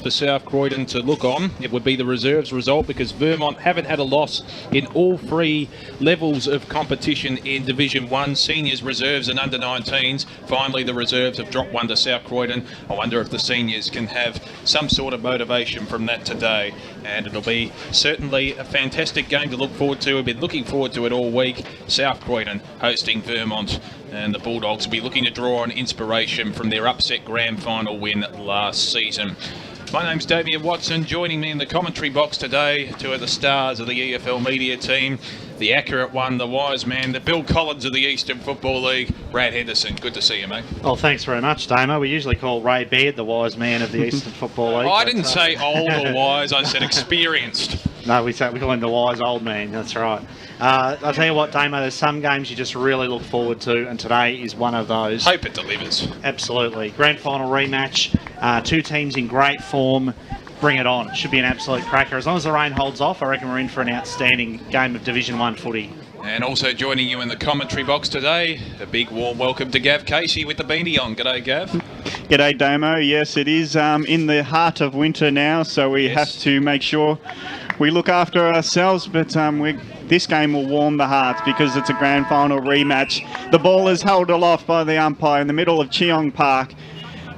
for South Croydon to look on, it would be the reserves result, because Vermont haven't had a loss in all three levels of competition in Division 1, seniors, reserves and under-19s. Finally, the reserves have dropped one to South Croydon. I wonder if the seniors can have some sort of motivation from that today. And it'll be certainly a fantastic game to look forward to. We've been looking forward to it all week. South Croydon hosting Vermont, and the Bulldogs will be looking to draw on inspiration from their upset grand final win last season. My name's Damien Watson. Joining me in the commentary box today, two of the stars of the EFL media team, the accurate one, the wise man, the Bill Collins of the Eastern Football League, Brad Henderson. Good to see you, mate. Well, thanks very much, Damo. We usually call Ray Baird the wise man of the Eastern Football League. I didn't say old or wise, I said experienced. No, we call him the wise old man, that's right. I'll tell you what, Damo, there's some games you just really look forward to, and today is one of those. Hope it delivers. Absolutely. Grand final rematch, two teams in great form. Bring it on. Should be an absolute cracker. As long as the rain holds off, I reckon we're in for an outstanding game of Division 1 footy. And also joining you in the commentary box today, a big warm welcome to Gav Casey with the beanie on. G'day, Gav. G'day, Damo. Yes, it is in the heart of winter now, so we have to make sure we look after ourselves, but this game will warm the hearts because it's a grand final rematch. The ball is held aloft by the umpire in the middle of Cheong Park.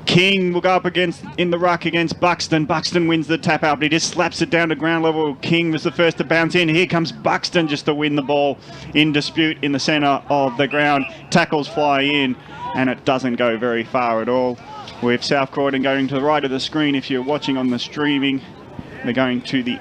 King will go up in the ruck against Buxton. Buxton wins the tap out, but he just slaps it down to ground level. King was the first to bounce in. Here comes Buxton just to win the ball in dispute in the centre of the ground. Tackles fly in, and it doesn't go very far at all. With South Croydon going to the right of the screen, if you're watching on the streaming, they're going to the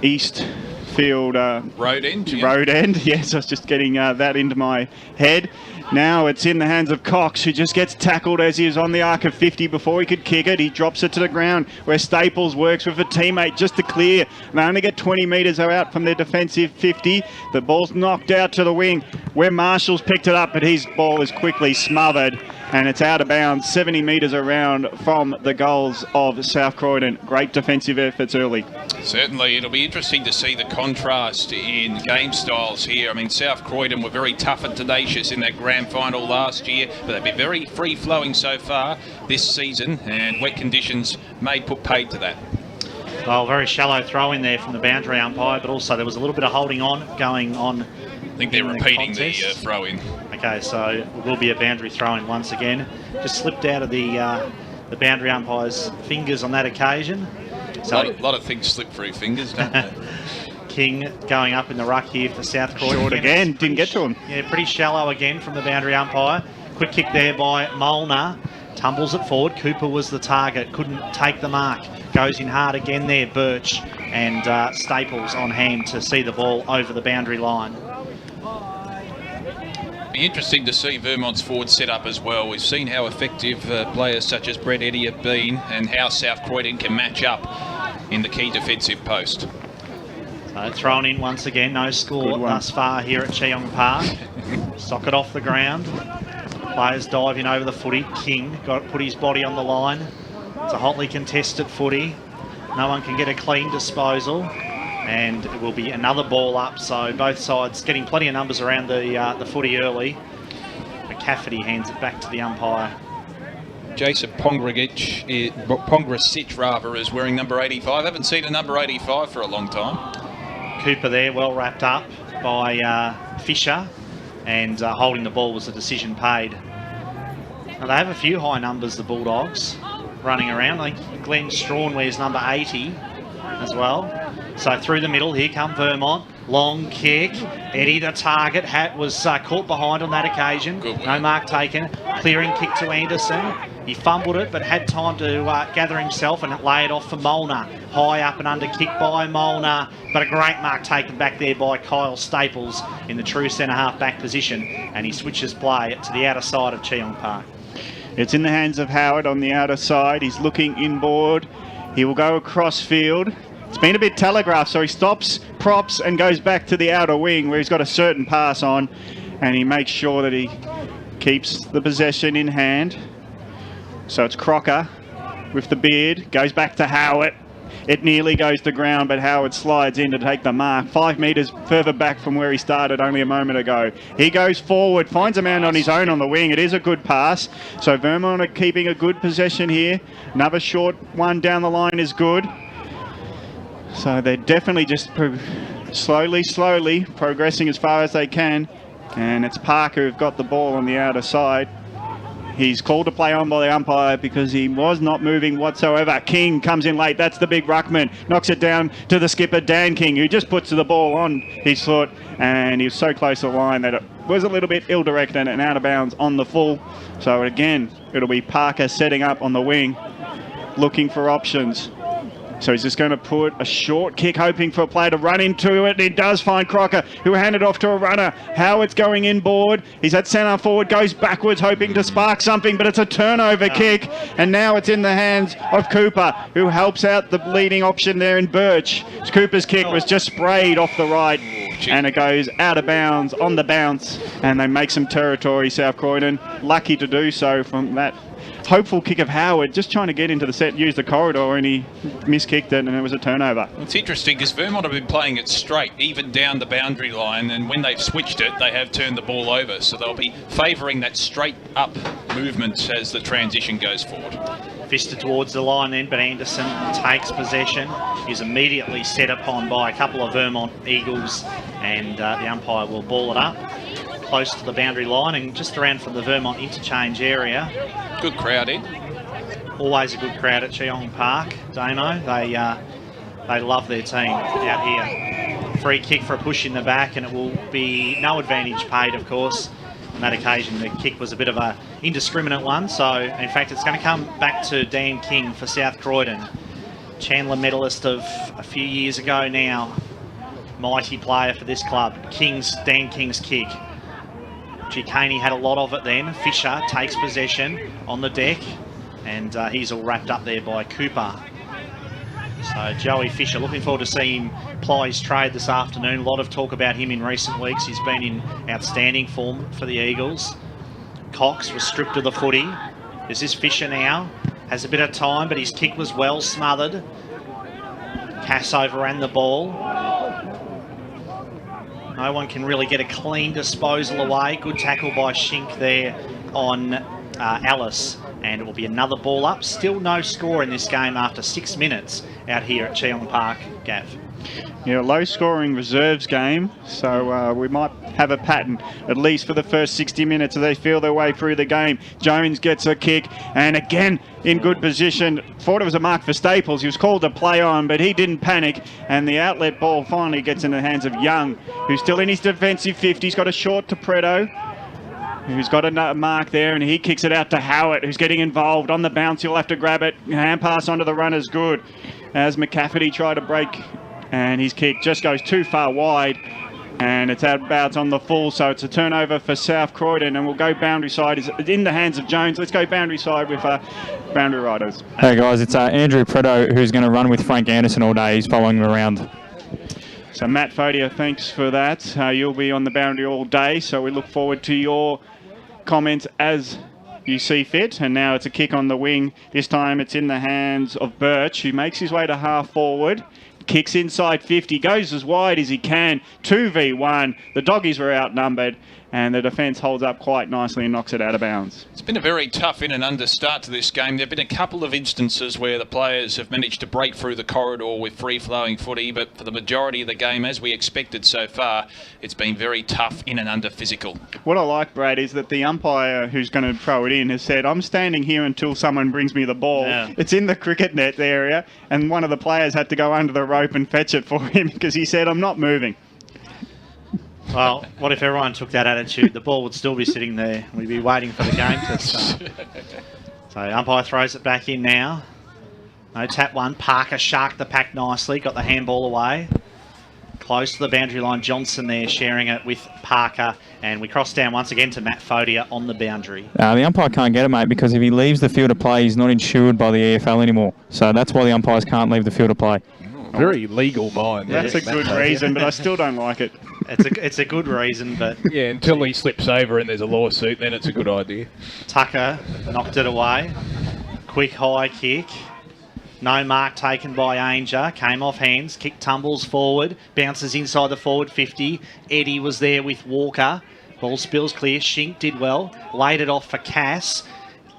east field road end. Yeah. Road end. Yes, I was just getting that into my head. Now it's in the hands of Cox, who just gets tackled as he was on the arc of 50 before he could kick it. He drops it to the ground, where Staples works with a teammate just to clear. They only get 20 metres out from their defensive 50. The ball's knocked out to the wing, where Marshall's picked it up, but his ball is quickly smothered, and it's out of bounds 70 metres around from the goals of South Croydon. Great defensive efforts early. Certainly, it'll be interesting to see the contrast in game styles here. I mean, South Croydon were very tough and tenacious in that grand final last year, but they've been very free-flowing so far this season, and wet conditions may put paid to that. Well, very shallow throw in there from the boundary umpire, but also there was a little bit of holding on going on. I think they're repeating the throw-in. Okay, so it will be a boundary throw-in once again. Just slipped out of the boundary umpire's fingers on that occasion. So a lot of things slip through fingers, don't they? King going up in the ruck here for South Croydon. Short again, didn't get to him. Yeah, pretty shallow again from the boundary umpire. Quick kick there by Molnar. Tumbles it forward. Cooper was the target, couldn't take the mark. Goes in hard again there, Birch, and Staples on hand to see the ball over the boundary line. Be interesting to see Vermont's forward set up as well. We've seen how effective players such as Brett Eddy have been, and how South Croydon can match up in the key defensive post. So thrown in once again, no score thus far here at Cheong Park. Socket off the ground. Players diving over the footy. King got put his body on the line. It's a hotly contested footy. No one can get a clean disposal. And it will be another ball up, so both sides getting plenty of numbers around the footy early. McCafferty hands it back to the umpire. Jason Pongrasic is wearing number 85. I haven't seen a number 85 for a long time. Cooper there, well wrapped up by Fisher, and holding the ball was a decision paid. Now they have a few high numbers, the Bulldogs, running around. Like Glenn Strawn wears number 80 as well. So through the middle, here come Vermont. Long kick. Eddie, the target, was caught behind on that occasion. No mark taken. Clearing kick to Anderson. He fumbled it, but had time to gather himself and lay it off for Molnar. High up and under kick by Molnar, but a great mark taken back there by Kyle Staples in the true centre-half back position, and he switches play to the outer side of Cheong Park. It's in the hands of Howard on the outer side. He's looking inboard. He will go across field. It's been a bit telegraphed, so he stops, props, and goes back to the outer wing where he's got a certain pass on, and he makes sure that he keeps the possession in hand. So it's Crocker with the beard, goes back to Howard. It nearly goes to ground, but Howard slides in to take the mark. 5 metres further back from where he started only a moment ago. He goes forward, finds a man on his own on the wing. It is a good pass. So Vermont are keeping a good possession here. Another short one down the line is good. So they're definitely just slowly progressing as far as they can. And it's Parker who've got the ball on the outer side. He's called to play on by the umpire because he was not moving whatsoever. King comes in late. That's the big ruckman. Knocks it down to the skipper, Dan King, who just puts the ball on his foot. And he was so close to the line that it was a little bit ill-directed and out of bounds on the full. So again, it'll be Parker setting up on the wing, looking for options. So he's just going to put a short kick, hoping for a player to run into it. He does find Crocker, who handed off to a runner. Howard's going inboard. He's at centre forward, goes backwards, hoping to spark something, but it's a turnover kick. And now it's in the hands of Cooper, who helps out the leading option there in Birch. Cooper's kick was just sprayed off the right, and it goes out of bounds on the bounce. And they make some territory, South Croydon. Lucky to do so from that hopeful kick of Howard, just trying to get into the set, use the corridor, and he miskicked it, and it was a turnover. It's interesting because Vermont have been playing it straight, even down the boundary line, and when they've switched it, they have turned the ball over. So they'll be favouring that straight up movement as the transition goes forward. Fisted towards the line then, but Anderson takes possession. He's immediately set upon by a couple of Vermont Eagles, and the umpire will ball it up close to the boundary line and just around from the Vermont interchange area. Good crowd in. Always a good crowd at Cheong Park, Damo. They love their team out here. Free kick for a push in the back, and it will be no advantage paid, of course. On that occasion, the kick was a bit of a indiscriminate one, so in fact it's going to come back to Dan King for South Croydon. Chandler medalist of a few years ago now. Mighty player for this club. Dan King's kick. Caney had a lot of it then. Fisher takes possession on the deck, and he's all wrapped up there by Cooper. So Joey Fisher, looking forward to seeing him ply his trade this afternoon. A lot of talk about him in recent weeks. He's been in outstanding form for the Eagles. Cox was stripped of the footy. Is this Fisher now? Has a bit of time, but his kick was well smothered. Cass overran the ball. No one can really get a clean disposal away. Good tackle by Shink there on Alice. And it will be another ball up. Still no score in this game after 6 minutes out here at Cheong Park, Gav. Yeah, low-scoring reserves game, so we might have a pattern, at least for the first 60 minutes as they feel their way through the game. Jones gets a kick, and again, in good position. Thought it was a mark for Staples. He was called to play on, but he didn't panic, and the outlet ball finally gets in the hands of Young, who's still in his defensive 50. He's got a short to Preto, who's got a mark there, and he kicks it out to Howard, who's getting involved. On the bounce, he'll have to grab it. Hand pass onto the runner's good, as McCafferty tried to break, and his kick just goes too far wide, and it's out about on the full, so it's a turnover for South Croydon, and we'll go boundary side. It's in the hands of Jones. Let's go boundary side with boundary riders. Hey guys, it's Andrew Preto, who's going to run with Frank Anderson all day. He's following him around. So Matt Fodia, thanks for that. You'll be on the boundary all day, so we look forward to your comments as you see fit. And now it's a kick on the wing. This time it's in the hands of Birch, who makes his way to half forward. Kicks inside 50, goes as wide as he can. 2v1. The doggies were outnumbered, and the defence holds up quite nicely and knocks it out of bounds. It's been a very tough in and under start to this game. There have been a couple of instances where the players have managed to break through the corridor with free-flowing footy, but for the majority of the game, as we expected so far, it's been very tough in and under physical. What I like, Brad, is that the umpire who's going to throw it in has said, I'm standing here until someone brings me the ball. Yeah. It's in the cricket net area, and one of the players had to go under the rope and fetch it for him because he said, I'm not moving. Well, what if everyone took that attitude? The ball would still be sitting there. We'd be waiting for the game to start. So umpire throws it back in now. No tap one. Parker sharked the pack nicely. Got the handball away. Close to the boundary line. Johnson there sharing it with Parker. And we cross down once again to Matt Fodia on the boundary. The umpire can't get it, mate, because if he leaves the field of play, he's not insured by the EFL anymore. So that's why the umpires can't leave the field of play. Very legal mind. That's a good reason, but I still don't like it. It's a good reason, but... Yeah, until he slips over and there's a lawsuit, then it's a good idea. Tucker knocked it away. Quick high kick. No mark taken by Ainger. Came off hands. Kick tumbles forward. Bounces inside the forward 50. Eddie was there with Walker. Ball spills clear. Shink did well. Laid it off for Cass.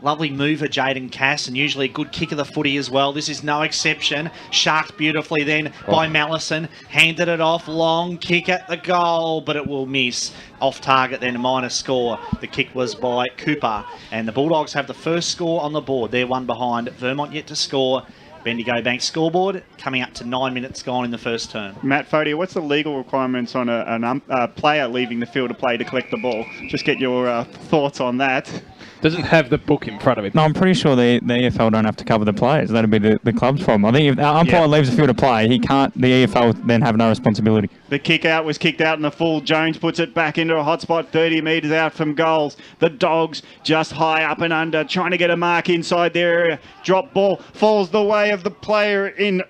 Lovely mover, Jaden Cass, and usually a good kick of the footy as well. This is no exception. Sharked beautifully then by Mallison. Handed it off. Long kick at the goal, but it will miss. Off target then, a minus score. The kick was by Cooper. And the Bulldogs have the first score on the board. They're one behind. Vermont yet to score. Bendigo Bank scoreboard coming up to 9 minutes gone in the first term. Matt Fodia, what's the legal requirements on a player leaving the field of play to collect the ball? Just get your thoughts on that. Doesn't have the book in front of him. No, I'm pretty sure the EFL don't have to cover the players. That'd be the club's problem. I think if the umpire leaves the field of play, he can't. The EFL then have no responsibility. The kick out was kicked out in the full. Jones puts it back into a hot spot 30 metres out from goals. The Dogs just high up and under, trying to get a mark inside their area. Drop ball falls the way of the player in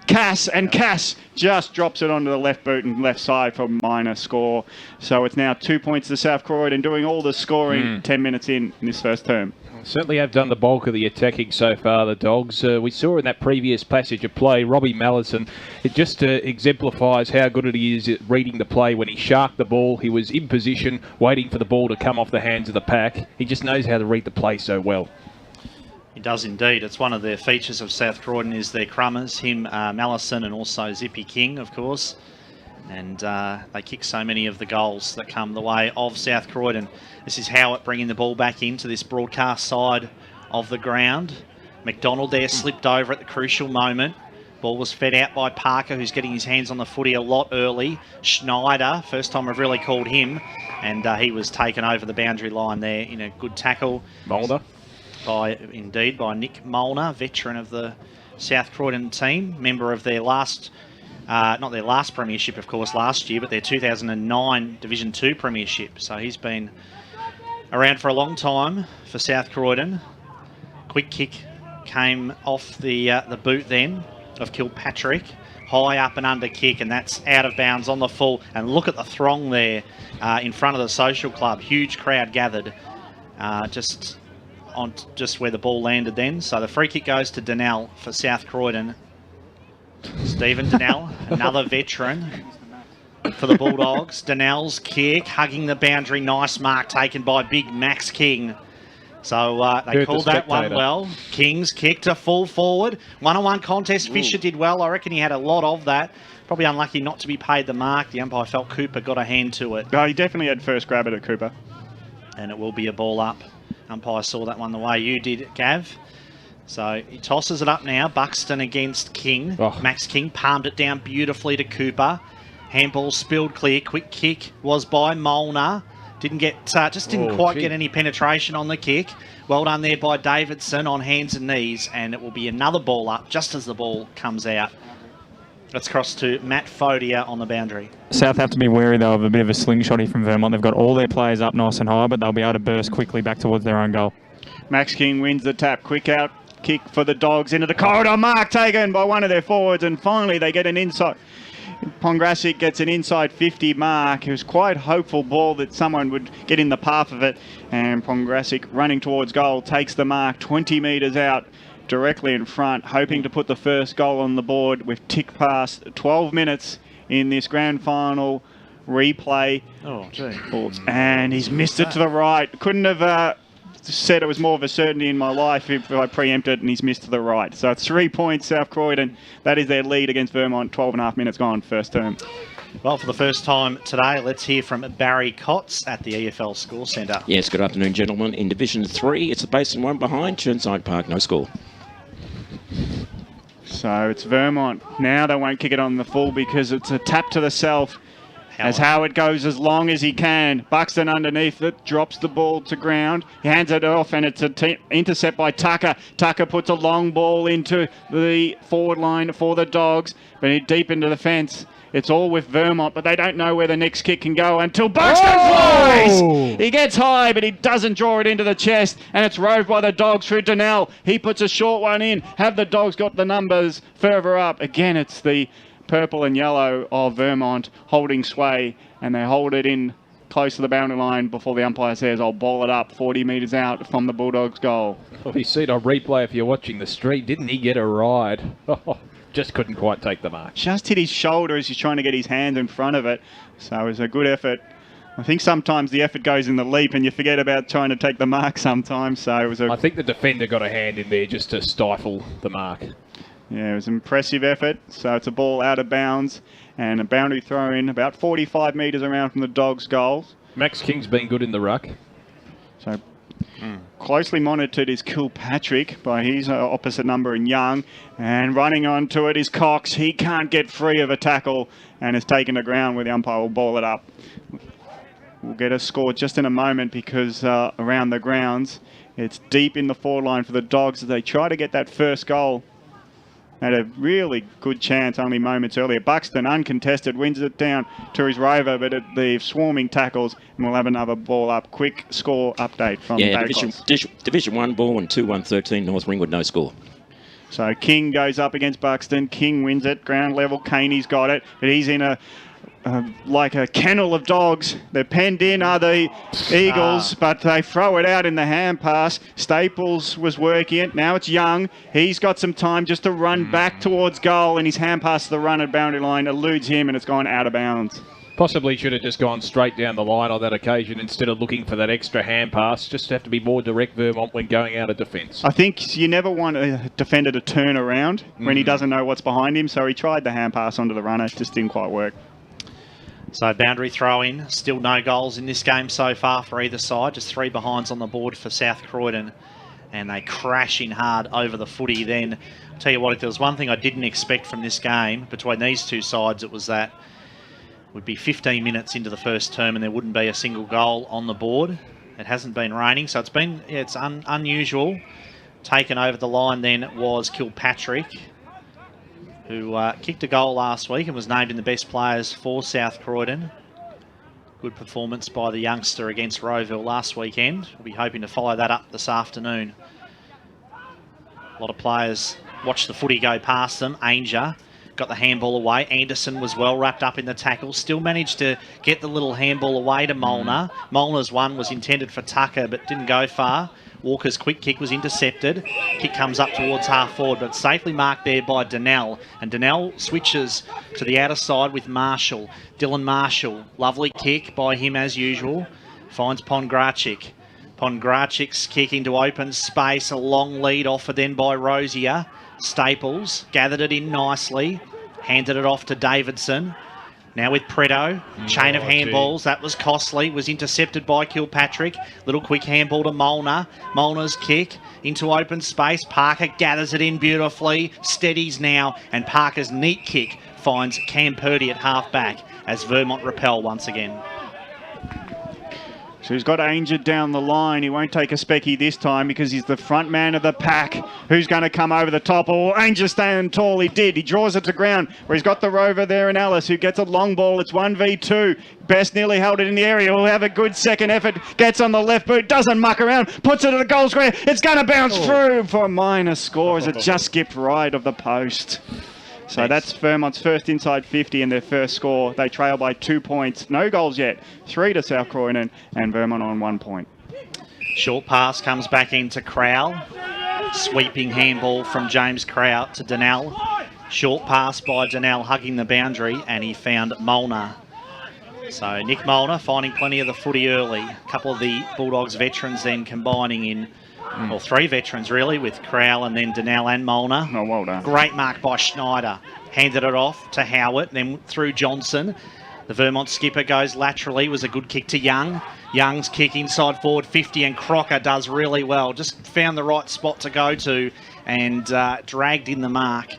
Cass, and Cass just drops it onto the left boot and left side for minor score. So it's now 2 points to South Croydon, doing all the scoring 10 minutes in this first term. Certainly have done the bulk of the attacking so far, the Dogs. We saw in that previous passage of play, Robbie Mallison, it just exemplifies how good it is at reading the play. When he sharked the ball, he was in position, waiting for the ball to come off the hands of the pack. He just knows how to read the play so well. He does indeed. It's one of the features of South Croydon is their crummers, him, Mallison, and also Zippy King, of course. And they kick so many of the goals that come the way of South Croydon. This is Howard bringing the ball back into this broadcast side of the ground. McDonald there slipped over at the crucial moment. Ball was fed out by Parker, who's getting his hands on the footy a lot early. Schneider, first time I've really called him. And he was taken over the boundary line there in a good tackle. Mulder. By Nick Molnar, veteran of the South Croydon team, member of their last, not their last premiership, of course, last year, but their 2009 Division 2 premiership. So he's been around for a long time for South Croydon. Quick kick came off the boot then of Kilpatrick. High up and under kick, and that's out of bounds on the full. And look at the throng there in front of the social club. Huge crowd gathered just where the ball landed then. So the free kick goes to Donnell for South Croydon. Stephen Donnell, another veteran for the Bulldogs. Donnell's kick, hugging the boundary. Nice mark taken by big Max King. So they called that one well. King's kick to full forward. One-on-one contest. Fisher did well. I reckon he had a lot of that. Probably unlucky not to be paid the mark. The umpire felt Cooper got a hand to it. Oh, he definitely had first grab at Cooper. And it will be a ball up. Umpire saw that one the way you did, Gav. So he tosses it up now. Buxton against King. Oh. Max King palmed it down beautifully to Cooper. Handball spilled clear. Quick kick was by Molnar. Didn't quite get any penetration on the kick. Well done there by Davidson on hands and knees. And it will be another ball up just as the ball comes out. Let's cross to Matt Fodia on the boundary. South have to be wary, though, of a bit of a slingshot here from Vermont. They've got all their players up nice and high, but they'll be able to burst quickly back towards their own goal. Max King wins the tap. Quick out kick for the Dogs into the corridor. Mark taken by one of their forwards, and finally they get an inside. Pongracic gets an inside 50 mark. It was quite hopeful ball that someone would get in the path of it, and Pongracic running towards goal takes the mark 20 metres out. Directly in front, hoping to put the first goal on the board. We've ticked past 12 minutes in this grand final replay. Oh, gee. And he's missed it to the right. Couldn't have said it was more of a certainty in my life if I preempted, and he's missed to the right. So it's 3 points, South Croydon. That is their lead against Vermont. 12.5 minutes gone, first term. Well, for the first time today, let's hear from Barry Cotts at the EFL Score Centre. Yes, good afternoon, gentlemen. In Division 3, it's a Basin 1 behind Chirnside Park, no score. So it's Vermont. Now they won't kick it on the full because it's a tap to the self. As Howard goes as long as he can. Buxton underneath it, drops the ball to ground. He hands it off, and it's an intercept by Tucker. Tucker puts a long ball into the forward line for the Dogs, but deep into the fence. It's all with Vermont, but they don't know where the next kick can go until Buxton flies! He gets high, but he doesn't draw it into the chest, and it's roved by the Dogs through Donnell. He puts a short one in. Have the Dogs got the numbers further up? Again, it's the purple and yellow of Vermont holding sway, and they hold it in close to the boundary line before the umpire says, I'll ball it up 40 metres out from the Bulldogs' goal. Well, you see it on replay if you're watching the street. Didn't he get a ride? Just couldn't quite take the mark. Just hit his shoulder as he's trying to get his hand in front of it. So it was a good effort. I think sometimes the effort goes in the leap and you forget about trying to take the mark sometimes. So it was I think the defender got a hand in there just to stifle the mark. Yeah, it was an impressive effort. So it's a ball out of bounds and a boundary throw in about 45 metres around from the Dogs' goals. Max King's been good in the ruck. So closely monitored is Kilpatrick by his opposite number in Young. And running onto it is Cox. He can't get free of a tackle and is taken to ground where the umpire will ball it up. We'll get a score just in a moment because around the grounds, it's deep in the forward line for the Dogs as they try to get that first goal. Had a really good chance only moments earlier. Buxton, uncontested, wins it down to his rover, but the swarming tackles, and we'll have another ball up. Quick score update from Division 1 ball and 2-1-13 North Ringwood, no score. So King goes up against Buxton. King wins it, ground level. Caney's got it, but he's in like a kennel of dogs. They're penned in are the Eagles, but they throw it out in the hand pass. Staples was working it. Now it's Young. He's got some time just to run back towards goal, and his hand pass to the run at boundary line eludes him, and it's gone out of bounds. Possibly should have just gone straight down the line on that occasion instead of looking for that extra hand pass. Just have to be more direct, Vermont, when going out of defence. I think you never want a defender to turn around when he doesn't know what's behind him, so he tried the hand pass onto the runner. It just didn't quite work. So boundary throw in, still no goals in this game so far for either side, just 3 behinds on the board for South Croydon, and they crash in hard over the footy. Then I'll tell you what, if there was one thing I didn't expect from this game between these two sides, it was that it would be 15 minutes into the first term and there wouldn't be a single goal on the board. It hasn't been raining, so it's unusual. Taken over the line then was Kilpatrick, who kicked a goal last week and was named in the best players for South Croydon. Good performance by the youngster against Rowville last weekend. We'll be hoping to follow that up this afternoon. A lot of players watched the footy go past them. Ainger got the handball away. Anderson was well wrapped up in the tackle. Still managed to get the little handball away to Molnar. Molnar's one was intended for Tucker but didn't go far. Walker's quick kick was intercepted. Kick comes up towards half forward, but safely marked there by Donnell. And Donnell switches to the outer side with Marshall. Dylan Marshall, lovely kick by him as usual. Finds Pongracic. Pongracic's kick into open space. A long lead offered then by Rosier. Staples gathered it in nicely. Handed it off to Davidson. Now with Preto, chain of handballs, that was costly, was intercepted by Kilpatrick. Little quick handball to Molnar. Molnar's kick into open space. Parker gathers it in beautifully, steadies now, and Parker's neat kick finds Cam Purdy at half back as Vermont repel once again. So he's got Ainger down the line. He won't take a specky this time because he's the front man of the pack. Who's going to come over the top? Oh, Ainger staying tall. He did. He draws it to ground where he's got the rover there and Ellis who gets a long ball. It's 1v2. Best nearly held it in the area. Will have a good second effort. Gets on the left boot. Doesn't muck around. Puts it at the goal square. It's going to bounce through for a minor score as it just skipped right of the post. So that's Vermont's first inside 50 and their first score. They trail by 2 points. No goals yet. 3 to South Croydon and Vermont on 1 point. Short pass comes back into Crowell. Sweeping handball from James Crowell to Donnell. Short pass by Donnell hugging the boundary and he found Molnar. So Nick Molnar finding plenty of the footy early. A couple of the Bulldogs veterans then combining in, well, 3 veterans really, with Crowell and then Donnell and Molnar. Oh, well done. Great mark by Schneider. Handed it off to Howard, then through Johnson. The Vermont skipper goes laterally. Was a good kick to Young. Young's kick inside forward 50 and Crocker does really well. Just found the right spot to go to and dragged in the mark.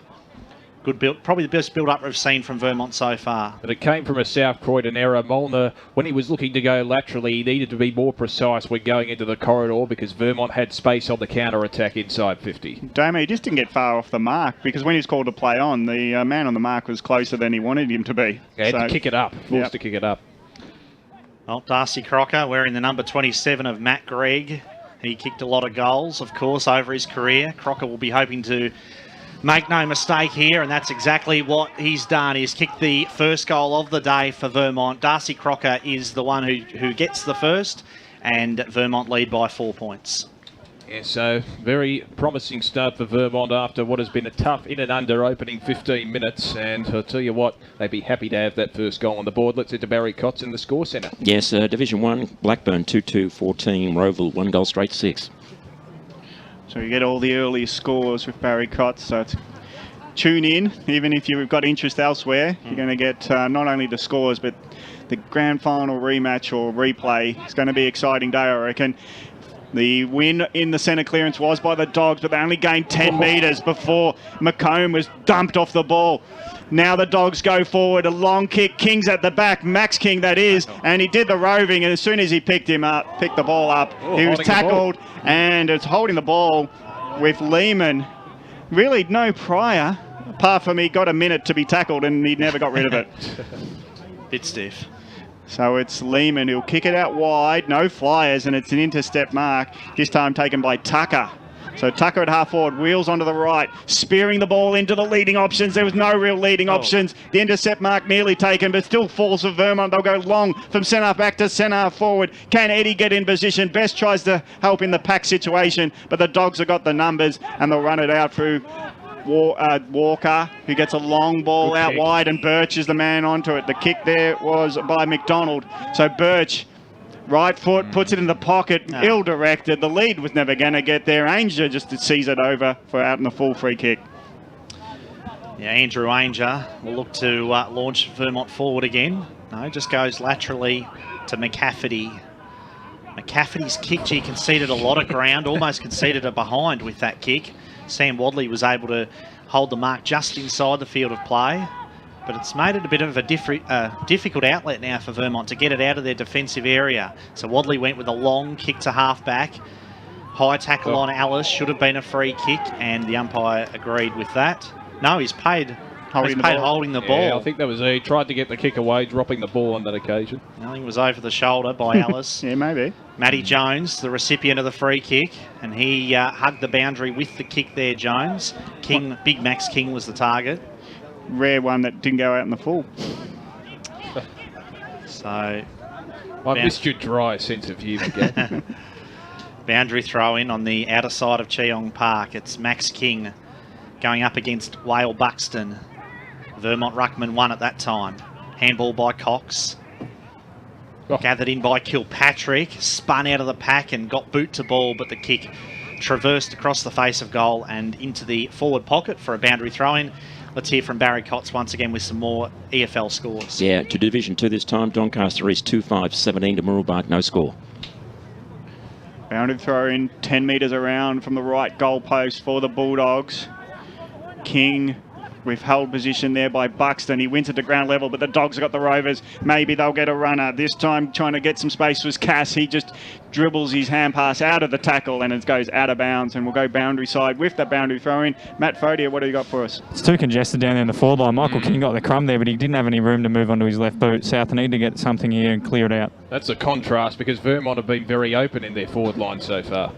Good build, probably the best build-up we've seen from Vermont so far. But it came from a South Croydon error. Molnar, when he was looking to go laterally, he needed to be more precise when going into the corridor because Vermont had space on the counter-attack inside 50. Damo, he just didn't get far off the mark because when he was called to play on, the man on the mark was closer than he wanted him to be. He had to kick it up, forced to kick it up. Well, Darcy Crocker wearing the number 27 of Matt Gregg. He kicked a lot of goals, of course, over his career. Crocker will be hoping to make no mistake here, and that's exactly what he's done. He's kicked the first goal of the day for Vermont. Darcy Crocker is the one who gets the first, and Vermont lead by 4 points. Yeah, so very promising start for Vermont after what has been a tough in and under opening 15 minutes. And I'll tell you what, they'd be happy to have that first goal on the board. Let's head to Barry Cotts in the score centre. Yes, Division 1, Blackburn 2-2-14, Roval 1 goal straight 6. So you get all the early scores with Barry Cotts. So tune in, even if you've got interest elsewhere. You're going to get not only the scores, but the grand final rematch or replay. It's going to be an exciting day, I reckon. The win in the centre clearance was by the Dogs, but they only gained 10 metres before McComb was dumped off the ball. Now the Dogs go forward, a long kick. King's at the back, Max King that is, and he did the roving, and as soon as he picked the ball up, he was tackled, and it's holding the ball with Lehman. Really no prior, apart from he got a minute to be tackled, and he never got rid of it. Bit stiff. So it's Lehman who'll kick it out wide, no flyers, and it's an intercept mark, this time taken by Tucker. So Tucker at half forward, wheels onto the right, spearing the ball into the leading options. There was no real leading options. The intercept mark nearly taken, but still falls for Vermont. They'll go long from centre back to centre forward. Can Eddie get in position? Best tries to help in the pack situation, but the Dogs have got the numbers, and they'll run it out through Walker, who gets a long ball out wide, and Birch is the man onto it. The kick there was by McDonald. So Birch, right foot, puts it in the pocket, ill-directed. The lead was never going to get there. Ainger just sees it over for out in the full free kick. Yeah, Andrew Ainger will look to launch Vermont forward again. No, just goes laterally to McCafferty. McCafferty's kick, he conceded a lot of ground, almost conceded a behind with that kick. Sam Wadley was able to hold the mark just inside the field of play, but it's made it a bit of a difficult outlet now for Vermont to get it out of their defensive area. So Wadley went with a long kick to half-back. High tackle on Alice, should have been a free kick, and the umpire agreed with that. No, he's paid holding the ball. Yeah, I think that was he tried to get the kick away, dropping the ball on that occasion. I think it was over the shoulder by Alice. Yeah, maybe. Matty Jones, the recipient of the free kick, and he hugged the boundary with the kick there, Jones. King, Big Max King was the target. Rare one that didn't go out in the full. So... I missed your dry sense of humour, Gav. Boundary throw in on the outer side of Cheong Park. It's Max King going up against Whale Buxton. Vermont ruckman won at that time. Handball by Cox. Gathered in by Kilpatrick. Spun out of the pack and got boot to ball, but the kick traversed across the face of goal and into the forward pocket for a boundary throw-in. Let's hear from Barry Cotts once again with some more EFL scores. Yeah, to Division 2 this time. Doncaster East 2-5-17 to Mooroolbark, no score. Boundary throw in 10 metres around from the right goal post for the Bulldogs. King with held position there by Buxton. He wins at the ground level, but the Dogs have got the Rovers. Maybe they'll get a runner. This time trying to get some space was Cass. He just dribbles his hand pass out of the tackle and it goes out of bounds, and we'll go boundary side with the boundary throw in. Matt Fodia, what do you got for us? It's too congested down there in the forward line. Michael King got the crumb there, but he didn't have any room to move onto his left boot. South need to get something here and clear it out. That's a contrast because Vermont have been very open in their forward line so far.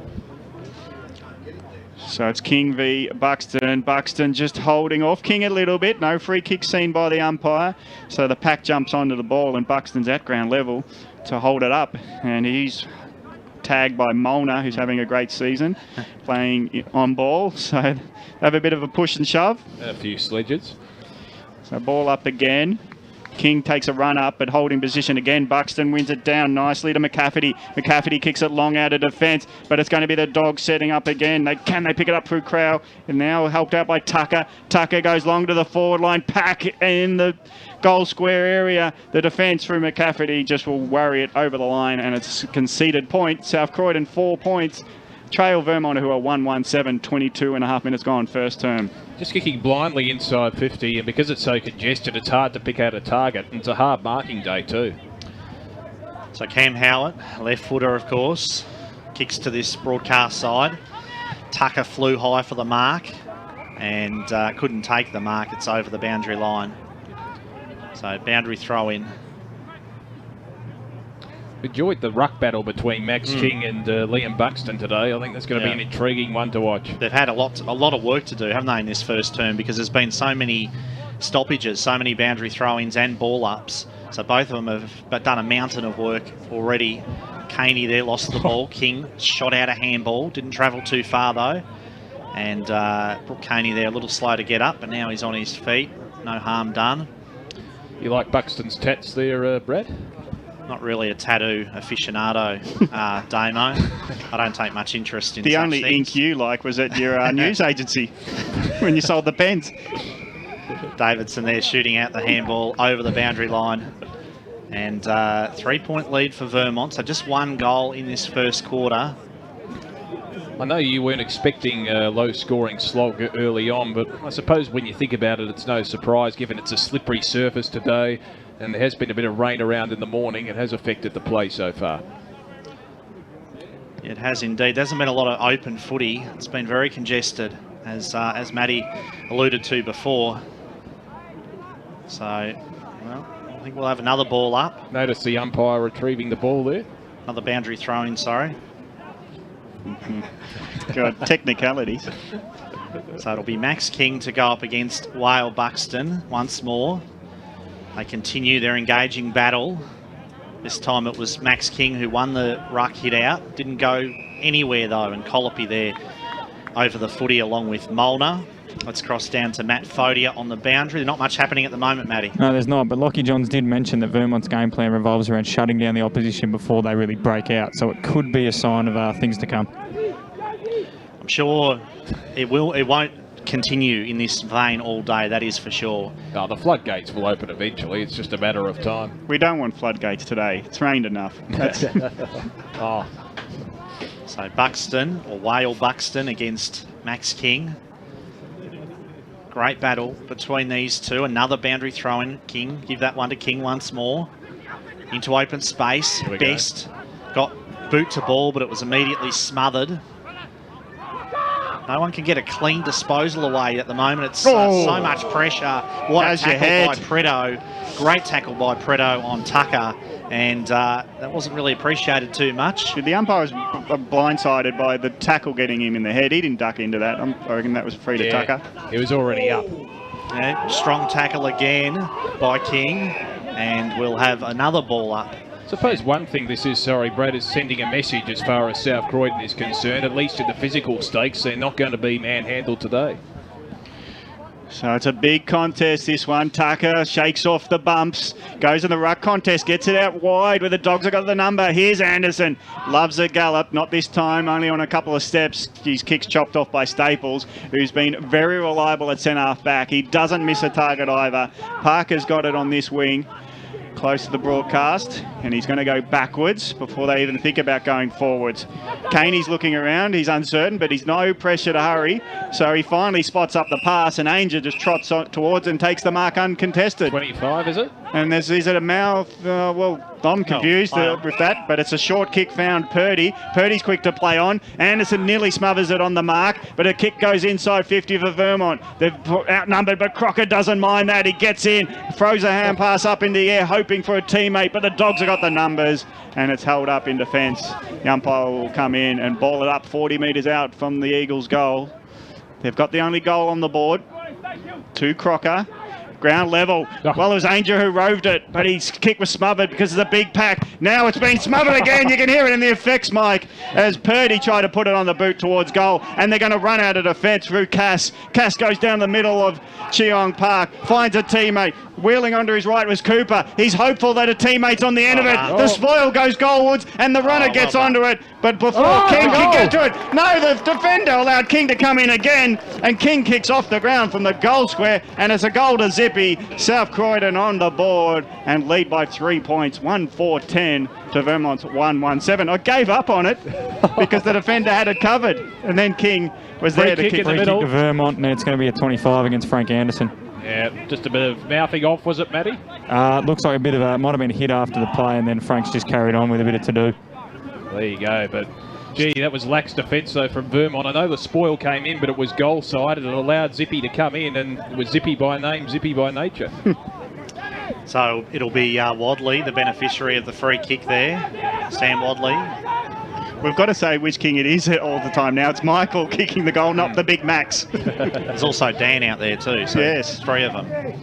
So it's King v Buxton. Buxton just holding off King a little bit. No free kick seen by the umpire. So the pack jumps onto the ball and Buxton's at ground level to hold it up. And he's tagged by Molnar, who's having a great season, playing on ball. So they have a bit of a push and shove. A few sledges. So ball up again. King takes a run up, but holding position again. Buxton wins it down nicely to McCafferty. McCafferty kicks it long out of defence, but it's going to be the Dogs setting up again. Can they pick it up through Crow? And now helped out by Tucker. Tucker goes long to the forward line. Pack in the goal square area. The defence through McCafferty just will worry it over the line, and it's a conceded point. South Croydon 4 points. Trail Vermont, who are 1-1-7, 22 and a half minutes gone, first term. Just kicking blindly inside 50, and because it's so congested, it's hard to pick out a target. And it's a hard marking day too. So Cam Howard, left footer of course, kicks to this broadcast side. Tucker flew high for the mark and couldn't take the mark. It's over the boundary line. So boundary throw in. Enjoyed the ruck battle between Max King and Liam Buxton today. I think that's going to be an intriguing one to watch. They've had a lot of work to do, haven't they, in this first term, because there's been so many stoppages, so many boundary throw-ins and ball-ups. So both of them have done a mountain of work already. Caney there lost the ball. King shot out a handball, didn't travel too far though. And Brooke Caney there a little slow to get up, but now he's on his feet. No harm done. You like Buxton's tats there, Brad? Not really a tattoo aficionado, Damo. I don't take much interest in the such only things. ink you like was at your news agency when you sold the pens. Davidson there shooting out the handball over the boundary line. And 3-point lead for Vermont. So just one goal in this first quarter. I know you weren't expecting a low-scoring slog early on, but I suppose when you think about it, it's no surprise, given it's a slippery surface today, and there has been a bit of rain around in the morning. It has affected the play so far. It has indeed. There hasn't been a lot of open footy. It's been very congested, as Matty alluded to before. So, well, I think we'll have another ball up. Notice the umpire retrieving the ball there. Another boundary throw-in, sorry. Got technicalities. So it'll be Max King to go up against Whale Buxton once more. They continue their engaging battle. This time it was Max King who won the ruck hit out. Didn't go anywhere though, and Colopy there over the footy along with Molnar. Let's cross down to Matt Fodia on the boundary. Not much happening at the moment, Matty. No, there's not, but Lockie Johns did mention that Vermont's game plan revolves around shutting down the opposition before they really break out, so it could be a sign of things to come. I'm sure it won't continue in this vein all day, that is for sure. Oh, the floodgates will open eventually. It's just a matter of time. We don't want floodgates today. It's rained enough. Oh. So Buxton, or Whale Buxton, against Max King. Great battle between these two. Another boundary throw-in. King, give that one to King once more. Into open space. Best got boot to ball, but it was immediately smothered. No one can get a clean disposal away at the moment. It's so much pressure. What a tackle by Preto. Great tackle by Preto on Tucker. And that wasn't really appreciated too much. The umpire was blindsided by the tackle getting him in the head. He didn't duck into that. I reckon that was free to Tucker. He was already up. Yeah, strong tackle again by King. And we'll have another ball up. Suppose one thing this is, Brad, is sending a message as far as South Croydon is concerned, at least in the physical stakes. They're not going to be manhandled today. So it's a big contest, this one. Tucker shakes off the bumps, goes in the ruck contest, gets it out wide where the Dogs have got the number. Here's Anderson, loves a gallop, not this time, only on a couple of steps. His kick's chopped off by Staples, who's been very reliable at centre-half back. He doesn't miss a target either. Parker's got it on this wing, close to the broadcast, and he's going to go backwards before they even think about going forwards. Caney's looking around, he's uncertain, but he's no pressure to hurry, so he finally spots up the pass, and Ainger just trots towards and takes the mark uncontested. 25, is it? And is it a mouth? Well, I'm confused with that, but it's a short kick found Purdy. Purdy's quick to play on. Anderson nearly smothers it on the mark, but a kick goes inside 50 for Vermont. They've outnumbered, but Crocker doesn't mind that. He gets in, throws a hand pass up in the air, hoping for a teammate, but the Dogs have got the numbers, and it's held up in defence. The umpire will come in and ball it up 40 metres out from the Eagles' goal. They've got the only goal on the board. To Crocker. Ground level. Well, it was Ainger who roved it, but his kick was smothered because it's a big pack. Now it's been smothered again. You can hear it in the effects, Mike, as Purdy tried to put it on the boot towards goal, and they're going to run out of defence through Cass. Cass goes down the middle of Cheong Park, finds a teammate. Wheeling onto his right was Cooper. He's hopeful that a teammate's on the end of it. The spoil goes goalwards, and the runner gets onto it. But before King can get to it, no, the defender allowed King to come in again, and King kicks off the ground from the goal square, and it's a goal to Zippy. South Croydon on the board and lead by 3 points, 1-4-10 to Vermont's 1-1-7. I gave up on it because the defender had it covered, and then King was there to kick. Free kick to Vermont, and it's going to be a 25 against Frank Anderson. Yeah, just a bit of mouthing off, was it, Matty? Looks like a bit of might have been a hit after the play, and then Frank's just carried on with a bit of to-do. There you go, but gee, that was lax defence though from Vermont. I know the spoil came in, but it was goal side, and it allowed Zippy to come in, and it was Zippy by name, Zippy by nature. So it'll be Wadley, the beneficiary of the free kick there. Sam Wadley. We've got to say which king it is all the time now. It's Michael kicking the goal, not the big Max. There's also Dan out there too, so yes, 3 of them.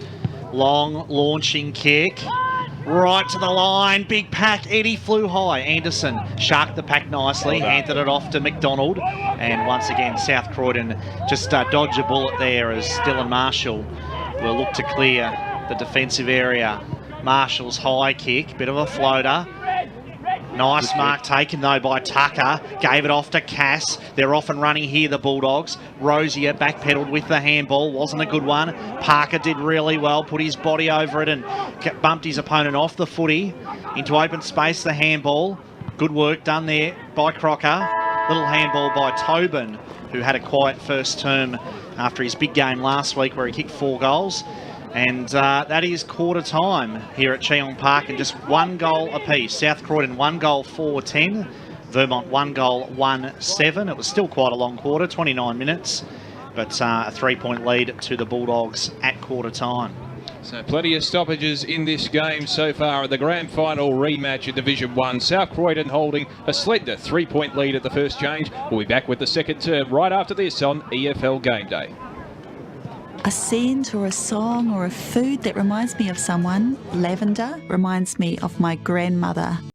Long launching kick. Right to the line, big pack, Eddie flew high. Anderson sharked the pack nicely, handed it off to McDonald. And once again, South Croydon just dodge a bullet there as Dylan Marshall will look to clear the defensive area. Marshall's high kick, bit of a floater. Nice mark taken though by Tucker. Gave it off to Cass. They're off and running here, the Bulldogs. Rosier backpedaled with the handball. Wasn't a good one. Parker did really well. Put his body over it and bumped his opponent off the footy. Into open space, the handball. Good work done there by Crocker. Little handball by Tobin, who had a quiet first term after his big game last week where he kicked 4 goals. And that is quarter time here at Cheong Park, and just 1 goal apiece. South Croydon 1 goal 4-10. Vermont 1 goal 1-7. It was still quite a long quarter, 29 minutes, but a 3-point lead to the Bulldogs at quarter time. So plenty of stoppages in this game so far at the grand final rematch in Division 1. South Croydon holding a slender 3-point lead at the first change. We'll be back with the second term right after this on EFL Game Day. A scent or a song or a food that reminds me of someone. Lavender reminds me of my grandmother.